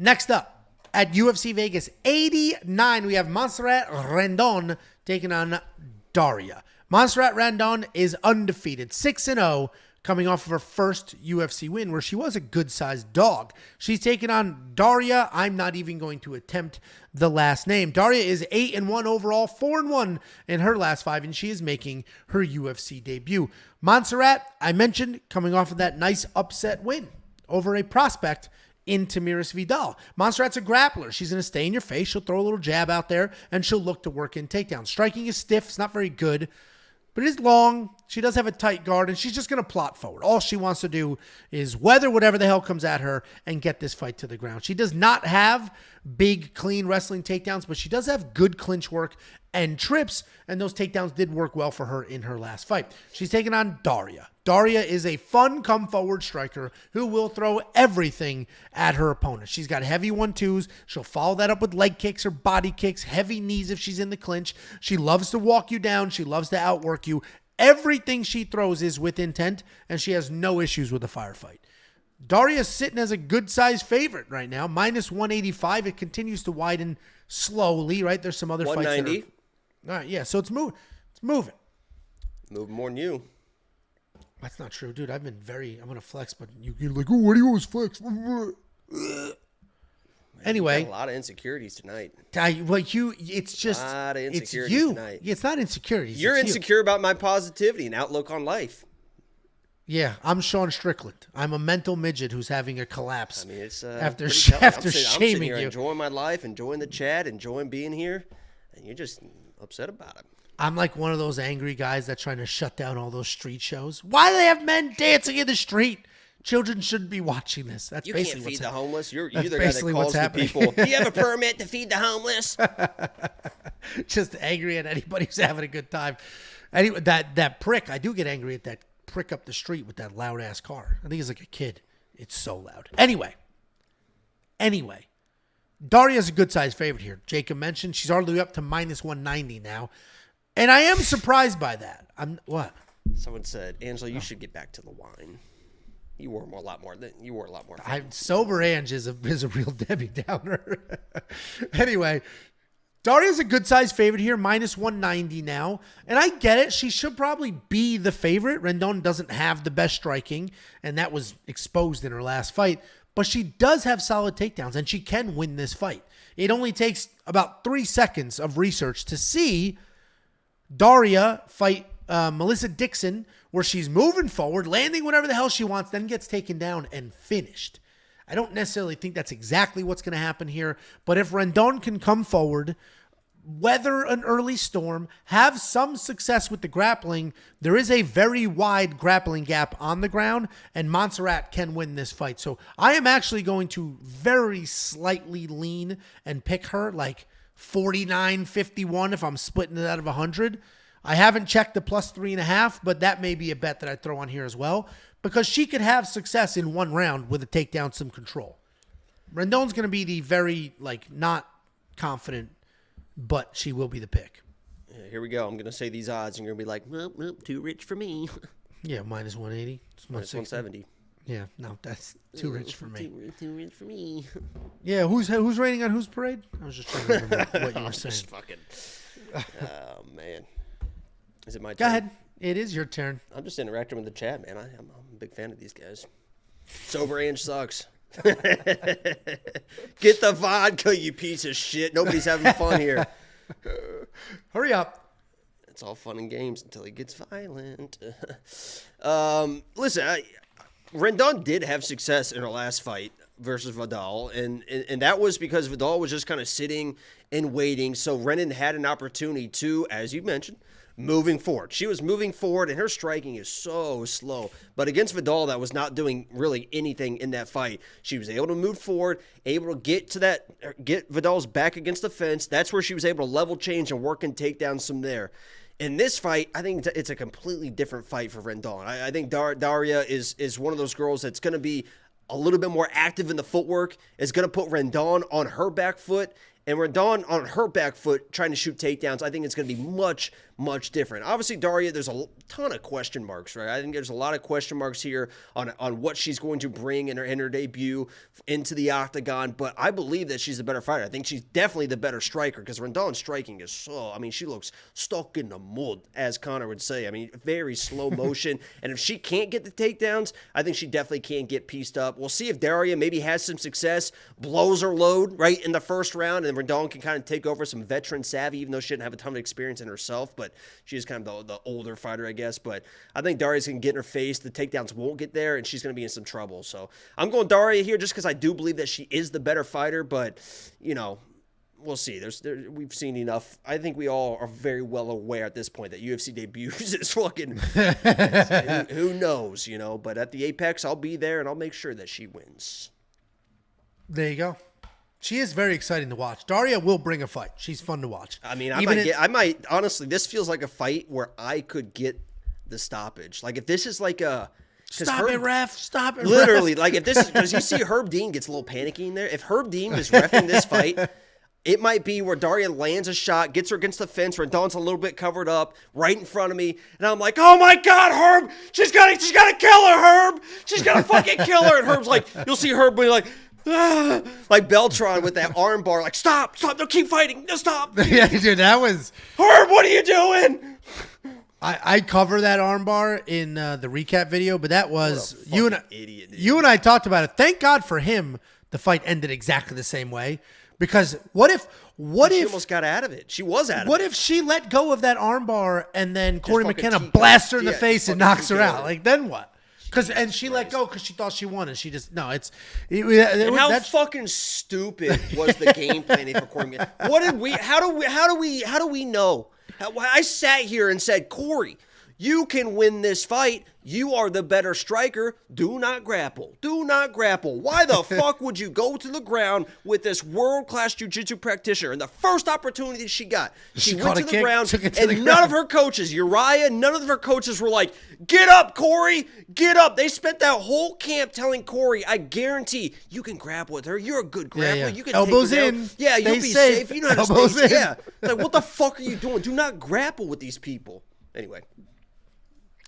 Next up, at UFC Vegas 89, we have Montserrat Rendon taking on Darya. Montserrat Rendon is undefeated, 6-0, coming off of her first UFC win where she was a good-sized dog. She's taking on Darya. I'm not even going to attempt the last name. Darya is 8-1 overall, 4-1 in her last 5, and she is making her UFC debut. Montserrat, I mentioned, coming off of that nice upset win over a prospect in Tamiris Vidal. Montserrat's a grappler. She's going to stay in your face. She'll throw a little jab out there, and she'll look to work in takedowns. Striking is stiff. It's not very good, but it is long. She does have a tight guard, and she's just going to plot forward. All she wants to do is weather whatever the hell comes at her and get this fight to the ground. She does not have big, clean wrestling takedowns, but she does have good clinch work and trips, and those takedowns did work well for her in her last fight. She's taking on Darya. Darya is a fun come-forward striker who will throw everything at her opponent. She's got heavy 1-2s. She'll follow that up with leg kicks or body kicks, heavy knees if she's in the clinch. She loves to walk you down. She loves to outwork you. Everything she throws is with intent, and she has no issues with a firefight. Darya's sitting as a good-sized favorite right now, minus 185. It continues to widen slowly, right? There's some other 190. fights. All right, yeah, so it's moving. It's moving. Moving more than you. That's not true, dude. I'm going to flex, but you're like, oh, why do you always flex? Anyway. A lot of insecurities tonight. It's just, a lot of it's insecurities you. tonight. It's not insecurities. You're it's insecure you. about my positivity and outlook on life. Yeah, I'm Sean Strickland. I'm a mental midget who's having a collapse. I mean, it's after shaming I'm sitting here you. Enjoying my life, enjoying the chat, enjoying being here, and you're just upset about it. I'm like one of those angry guys that's trying to shut down all those street shows. Why do they have men dancing in the street? Children shouldn't be watching this. That's you basically can't feed what's the homeless. You're that's the guy that calls the people. Do you have a permit to feed the homeless? Just angry at anybody who's having a good time. Anyway, that prick, I do get angry at that prick up the street with that loud ass car. I think he's like a kid. It's so loud. Anyway, Darya's a good size favorite here. Jacob mentioned she's all the way up to minus 190 now. And I am surprised by that. What? Someone said, Angela, you should get back to the wine. You wore a lot more. Sober Ange is a real Debbie Downer. Anyway, Darya's a good-sized favorite here, minus 190 now. And I get it. She should probably be the favorite. Rendon doesn't have the best striking, and that was exposed in her last fight. But she does have solid takedowns, and she can win this fight. It only takes about 3 seconds of research to see Darya fight Melissa Dixon, where she's moving forward, landing whatever the hell she wants, then gets taken down and finished. I don't necessarily think that's exactly what's going to happen here, but if Rendon can come forward, weather an early storm, have some success with the grappling, there is a very wide grappling gap on the ground, and Montserrat can win this fight. So I am actually going to very slightly lean and pick her, like 49-51 if I'm splitting it out of 100. I haven't checked the plus 3.5, but that may be a bet that I throw on here as well, because she could have success in one round with a takedown, some control. Rendon's going to be the very, not confident, but she will be the pick. Yeah, here we go. I'm going to say these odds, and you're going to be like, well, too rich for me. Yeah, minus 180. Minus 170. Yeah, no, that's too rich for me. Too rich for me. Yeah, who's rating on whose parade? I was just trying to remember what you were saying. Oh, man. Is it my turn? Go ahead. It is your turn. I'm just interacting with the chat, man. I'm a big fan of these guys. Sober Ange sucks. Get the vodka, you piece of shit. Nobody's having fun here. Hurry up. It's all fun and games until he gets violent. Listen, Rendon did have success in her last fight versus Vidal, and that was because Vidal was just kind of sitting and waiting. So Rendon had an opportunity to, as you mentioned, moving forward. She was moving forward, and her striking is so slow. But against Vidal, that was not doing really anything in that fight. She was able to move forward, able to get Vidal's back against the fence. That's where she was able to level change and work and take down some there. In this fight, I think it's a completely different fight for Rendon. I think Darya is one of those girls that's going to be a little bit more active in the footwork, is going to put Rendon on her back foot, and Rendon on her back foot trying to shoot takedowns. I think it's going to be much much different. Obviously, Darya, there's a ton of question marks, right? I think there's a lot of question marks here on what she's going to bring in her debut into the octagon, but I believe that she's the better fighter. I think she's definitely the better striker because Rendon's striking is so, I mean, she looks stuck in the mud, as Connor would say. I mean, very slow motion, and if she can't get the takedowns, I think she definitely can't get pieced up. We'll see if Darya maybe has some success, blows her load right in the first round, and Rendon can kind of take over some veteran savvy, even though she didn't have a ton of experience in herself, but she is kind of the older fighter, I guess. But I think Darya's going to get in her face. The takedowns won't get there, and she's going to be in some trouble. So I'm going Darya here just because I do believe that she is the better fighter, but, you know, we'll see. We've seen enough. I think we all are very well aware at this point that UFC debuts is fucking, who knows, you know. But at the Apex, I'll be there, and I'll make sure that she wins. There you go. She is very exciting to watch. Darya will bring a fight. She's fun to watch. I mean, I might honestly, this feels like a fight where I could get the stoppage. Like if this is like a stop it, ref. Stop it, literally, ref. like if this is because you see Herb Dean gets a little panicky in there. If Herb Dean is reffing this fight, it might be where Darya lands a shot, gets her against the fence, Rendon's a little bit covered up, right in front of me, and I'm like, oh my God, Herb, she's gotta kill her, Herb, she's gonna fucking kill her, and Herb's like, you'll see Herb be like. Ah, like Beltron with that arm bar, like stop, no, keep fighting, no, stop. Yeah, dude, that was Herb. What are you doing? I cover that arm bar in the recap video, but that was idiot, dude. You and I talked about it. Thank God for him, the fight ended exactly the same way. Because what if she almost got out of it? She was out of it. What if she let go of that arm bar and then Corey McKenna blasts her in the face and knocks her out? Like then what? And she let go because she thought she won, and she just how fucking stupid was the game planning for Corey? What did we? How do we know? I sat here and said, Corey, you can win this fight. You are the better striker. Do not grapple. Do not grapple. Why the fuck would you go to the ground with this world-class jiu-jitsu practitioner? And the first opportunity she got, she went to the ground, and none of her coaches, Uriah, none of her coaches were like, get up, Corey, get up. They spent that whole camp telling Corey, I guarantee you can grapple with her. You're a good grappler. Yeah. You can elbows take her in. down. Yeah, Stay you'll be safe. You know how to elbows stay in. Yeah. Like, what the fuck are you doing? Do not grapple with these people. Anyway.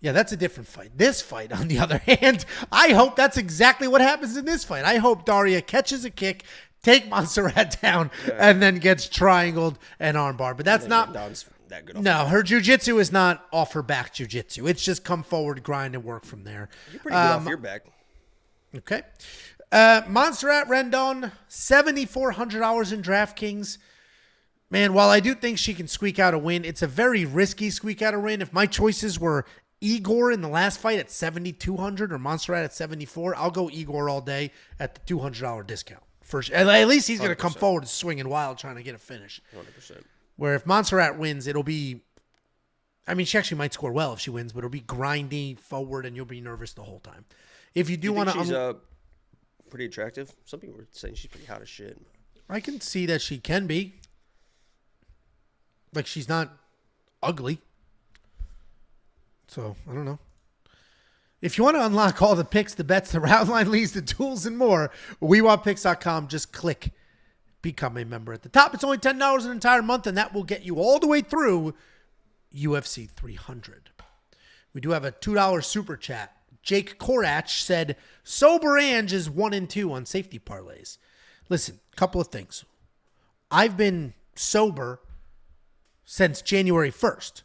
Yeah, that's a different fight. This fight, on the other hand, I hope that's exactly what happens in this fight. I hope Darya catches a kick, take Montserrat down, and then gets triangled and armbar. But that's not that good. No, her jiu-jitsu is not off her back jiu-jitsu. It's just come forward, grind, and work from there. You're pretty good off your back. Okay. Montserrat Rendon, $7,400 in DraftKings. Man, while I do think she can squeak out a win, it's a very risky squeak out a win. If my choices were Igor in the last fight at $7,200 or Montserrat at $7,400, I'll go Igor all day at the $200 discount. At least he's going to come forward swinging wild trying to get a finish. 100%. Where if Montserrat wins, it'll be, I mean, she actually might score well if she wins, but it'll be grindy forward and you'll be nervous the whole time. If you do want to, she's pretty attractive. Some people were saying she's pretty hot as shit. I can see that she can be. Like, she's not ugly. So, I don't know. If you want to unlock all the picks, the bets, the round line leads, the tools, and more, WeWantPicks.com. Just click Become a Member at the top. It's only $10 an entire month, and that will get you all the way through UFC 300. We do have a $2 super chat. Jake Korach said, Sober Ange is 1-2 on safety parlays. Listen, couple of things. I've been sober since January 1st.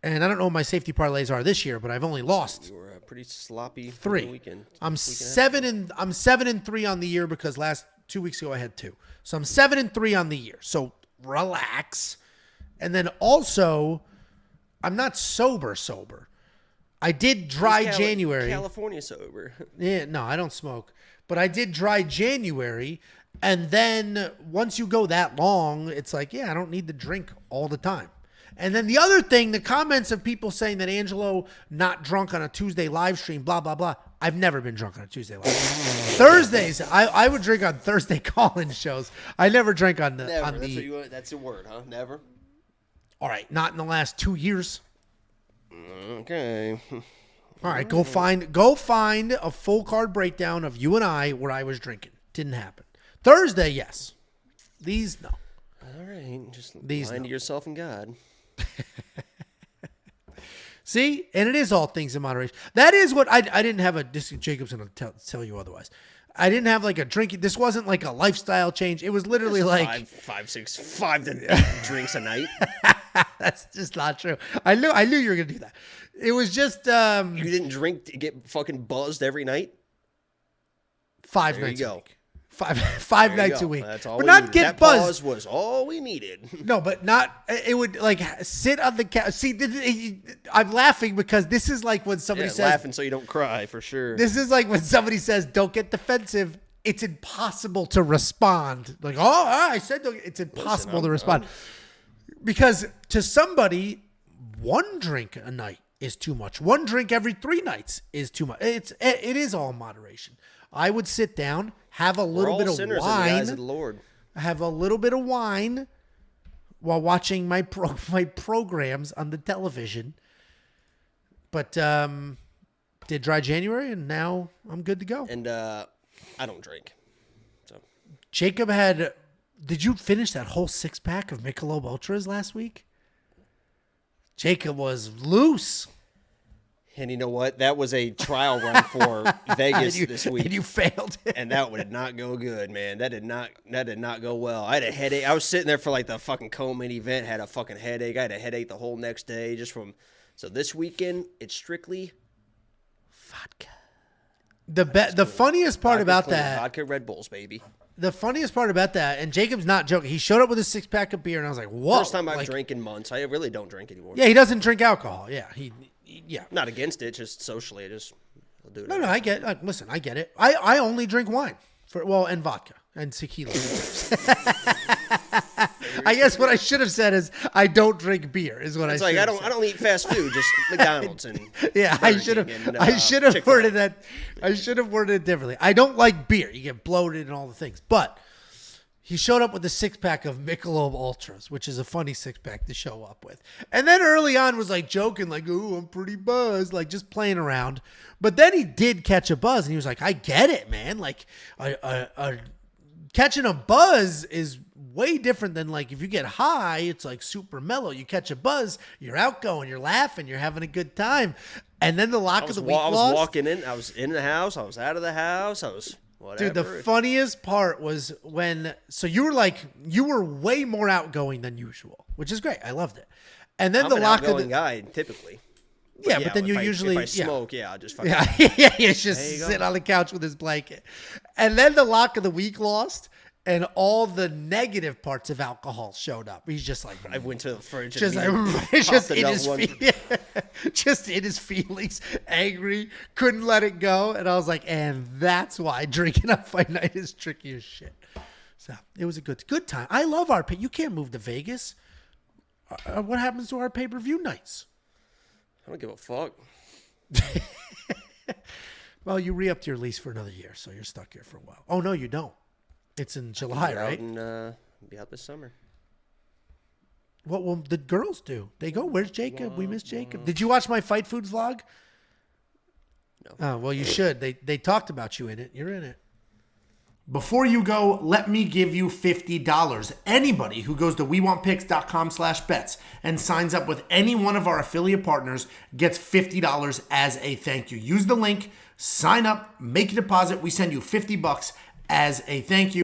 And I don't know what my safety parlays are this year, but I've only lost. You were pretty sloppy 3. Weekend. I'm 7-3 on the year because 2 weeks ago I had 2. So I'm 7-3 on the year. So relax. And then also, I'm not sober. I did dry January. California sober. Yeah, no, I don't smoke. But I did dry January. And then once you go that long, it's like, yeah, I don't need to drink all the time. And then the other thing, the comments of people saying that Angelo not drunk on a Tuesday live stream, blah, blah, blah. I've never been drunk on a Tuesday live stream. Thursdays, I would drink on Thursday call-in shows. I never drank on the... Never. That's a word, huh? Never? All right, not in the last 2 years. Okay. All right, go find a full card breakdown of you and I where I was drinking. Didn't happen. Thursday, yes. These, no. All right, just lying to yourself and God. See? And it is all things in moderation. That is what I didn't have a, Jacob's going to tell you otherwise. I didn't have like a drinking. This wasn't like a lifestyle change. It was literally like five to 8 drinks a night. That's just not true. I knew you were going to do that. It was just, you didn't drink to get fucking buzzed every night? 5 there nights you a go. week. Five nights a week. That's all but we not needed. get That buzzed. pause was all we needed. No, but not. It would like sit on the couch. See, I'm laughing because this is like when somebody says, laughing so you don't cry for sure. This is like when somebody says, "Don't get defensive." It's impossible to respond. Like, I said, it's impossible to respond because to somebody, one drink a night is too much. One drink every 3 nights is too much. It is all moderation. I would sit down, have a little bit of wine. In the eyes of the Lord. Have a little bit of wine while watching my programs on the television. But did dry January, and now I'm good to go. And I don't drink. So Jacob did you finish that whole 6-pack of Michelob Ultras last week? Jacob was loose. And you know what? That was a trial run for Vegas this week. And you failed it. And that did not go good, man. That did not go well. I had a headache. I was sitting there for like the fucking co-main event, had a fucking headache. I had a headache the whole next day so this weekend it's strictly vodka. The funniest part about that, vodka Red Bulls, baby. The funniest part about that, and Jacob's not joking. He showed up with a 6-pack of beer, and I was like, "Whoa!" First time I've drank in months. I really don't drink anymore. Yeah, he doesn't drink alcohol. Yeah, yeah. Not against it, just socially, I'll do it. No, I get. Listen, I get it. I only drink wine and vodka and tequila. I guess what I should have said is I don't drink beer. Is what it's I like should. I don't eat fast food, just McDonald's and yeah. I should have worded that. I should have worded it differently. I don't like beer. You get bloated and all the things. But he showed up with a 6-pack of Michelob Ultras, which is a funny 6-pack to show up with. And then early on was like joking, like, "Oh, I'm pretty buzzed," like just playing around. But then he did catch a buzz, and he was like, "I get it, man. Like, catching a buzz is way different than like if you get high, it's like super mellow. You catch a buzz, you're outgoing, you're laughing, you're having a good time." And then the lock of the week I was walking in, I was in the house, I was out of the house, I was whatever. Dude, the funniest part was so you were way more outgoing than usual, which is great. I loved it. And then I'm the an lock of outgoing the guy typically. But then you usually if I smoke, I'll just fucking you just sit on the couch with his blanket. And then the lock of the week lost, and all the negative parts of alcohol showed up. He's just like, I went to the fridge. Just in his feelings, angry, couldn't let it go. And I was like, and that's why drinking on fight night is tricky as shit. So it was a good time. I love our you can't move to Vegas. What happens to our pay-per-view nights? I don't give a fuck. Well, you re-upped your lease for another year, so you're stuck here for a while. Oh, no, you don't. It's in July, right? Be out this summer. What will the girls do? They go, "Where's Jacob? We miss Jacob." Did you watch my Fight Foods vlog? No. Oh, well, you should. They talked about you in it. You're in it. Before you go, let me give you $50. Anybody who goes to WeWantPicks.com/bets and signs up with any one of our affiliate partners gets $50 as a thank you. Use the link, sign up, make a deposit. We send you $50 as a thank you.